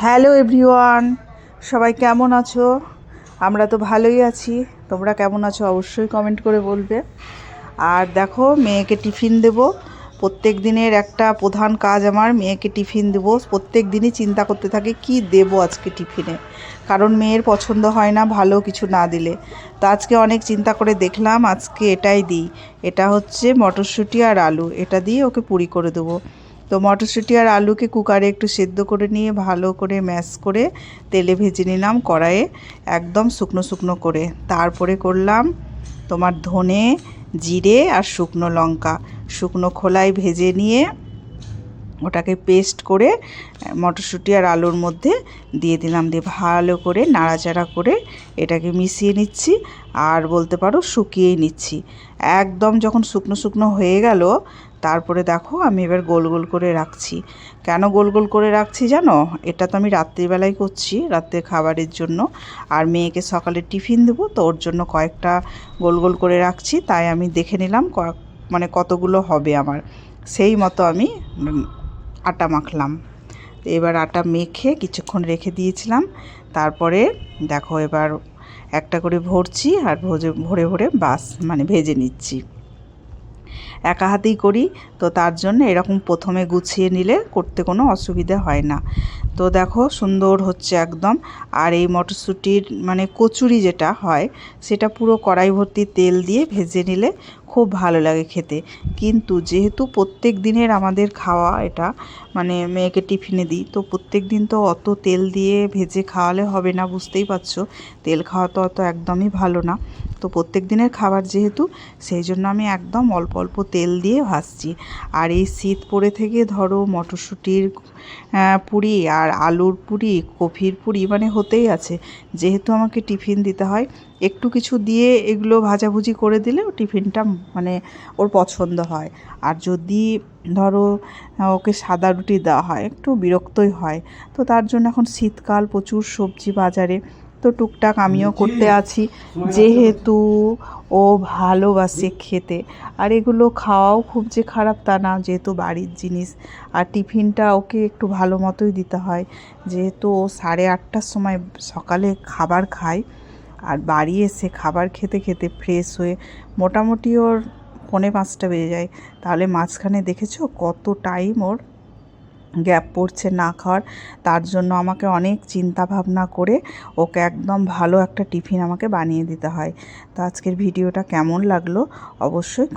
Hello everyone, সবাই কেমন আছো? আমরা তো ভালোই আছি। তোমরা কেমন আছো অবশ্যই কমেন্ট করে বলবে। আর দেখো, মেয়েকে টিফিন দেবো। প্রত্যেক দিনের একটা প্রধান কাজ আমার, মেয়েকে টিফিন দেবো। প্রত্যেক দিনই চিন্তা করতে থাকি কি দেবো আজকে টিফিনে, কারণ মেয়ের পছন্দ হয় না ভালো কিছু না দিলে। তো আজকে অনেক চিন্তা করে দেখলাম আজকে এটাই দিই। এটা হচ্ছে মটরশুঁটি আর আলু, এটা দিয়ে ওকে পুরি করে দেবো। তো মটরশুঁটি আর আলুকে কুকারে একটু সেদ্ধ করে নিয়ে ভালো করে ম্যাশ করে তেলে ভেজে নিলাম কড়াইয়ে, একদম শুকনো শুকনো করে। তারপরে করলাম তোমার ধনে, জিরে আর শুকনো লঙ্কা শুকনো খোলায় ভেজে নিয়ে ওটাকে পেস্ট করে মটরশুঁটি আর আলুর মধ্যে দিয়ে দিলাম। দিয়ে ভালো করে নাড়াচাড়া করে এটাকে মিশিয়ে নিচ্ছি, আর বলতে পারো শুকিয়েই নিচ্ছি। একদম যখন শুকনো শুকনো হয়ে গেল, তারপরে দেখো আমি এবার গোল গোল করে রাখছি। কেন গোল গোল করে রাখছি জানো? এটা তো আমি রাত্রিবেলায় করছি, রাত্রে খাবারের জন্য। আর মেয়েকে সকালে টিফিন দেবো, তো ওর জন্য কয়েকটা গোল গোল করে রাখছি। তাই আমি দেখে নিলাম মানে কতগুলো হবে আমার, সেই মতো আমি আটা মাখলাম। এবার আটা মেখে কিছুক্ষণ রেখে দিয়েছিলাম। তারপরে দেখো এবার একটা করে ভরছি, আর ভরে ভরে মানে ভেজে নিচ্ছি। একা হাতেই করি, তো তার জন্য এরকম প্রথমে গুছিয়ে নিলে করতে কোনো অসুবিধে হয় না। তো দেখো সুন্দর হচ্ছে একদম। আর এই মটরশুঁটির মানে কচুরি যেটা হয়, সেটা পুরো কড়াই ভর্তি তেল দিয়ে ভেজে নিলে খুব ভালো লাগে খেতে। কিন্তু যেহেতু প্রত্যেক দিনের আমাদের খাওয়া এটা, মানে মেয়েকে টিফিনে দিই, তো প্রত্যেক দিন তো অত তেল দিয়ে ভেজে খাওয়ালে হবে না, বুঝতেই পারছো। তেল খাওয়া তো অত একদমই ভালো না। তো প্রত্যেক দিনের খাবার যেহেতু, সেই জন্য আমি একদম অল্প অল্প তেল দিয়ে ভাজছি। আর এই শীত পড়ে থেকে ধরো মটরশুঁটির পুরি আর আলুর পুরি, কফির পুরি মানে হতেই আছে। যেহেতু আমাকে টিফিন দিতে হয়, একটু কিছু দিয়ে এগুলো ভাজাভুজি করে দিলে ও টিফিনটা মানে ওর পছন্দ হয়। আর যদি ধরো ওকে সাদা রুটি দেওয়া হয়, একটু বিরক্তই হয়। তো তার জন্য এখন শীতকাল, প্রচুর সবজি বাজারে, তো টুকটাক আমিও করতে আছি, যেহেতু ও ভালোবাসে খেতে। আর এগুলো খাওয়াও খুব যে খারাপ তা না, যেহেতু বাড়ির জিনিস। আর টিফিনটা ওকে একটু ভালো মতোই দিতে হয়, যেহেতু ও 8:30টার সময় সকালে খাবার খায়। আর বাড়ি এসে খাবার খেতে খেতে ফ্রেশ হয়ে মোটামুটি ওর 4:45 বেজে যায়। তাহলে মাঝখানে দেখেছো কত টাইম ওর গ্যাপ পড়ছে না খাওয়ার। তার জন্য আমাকে অনেক চিন্তা ভাবনা করে ওকে একদম ভালো একটা টিফিন আমাকে বানিয়ে দিতে হয়। তো আজকের ভিডিওটা কেমন লাগলো অবশ্যই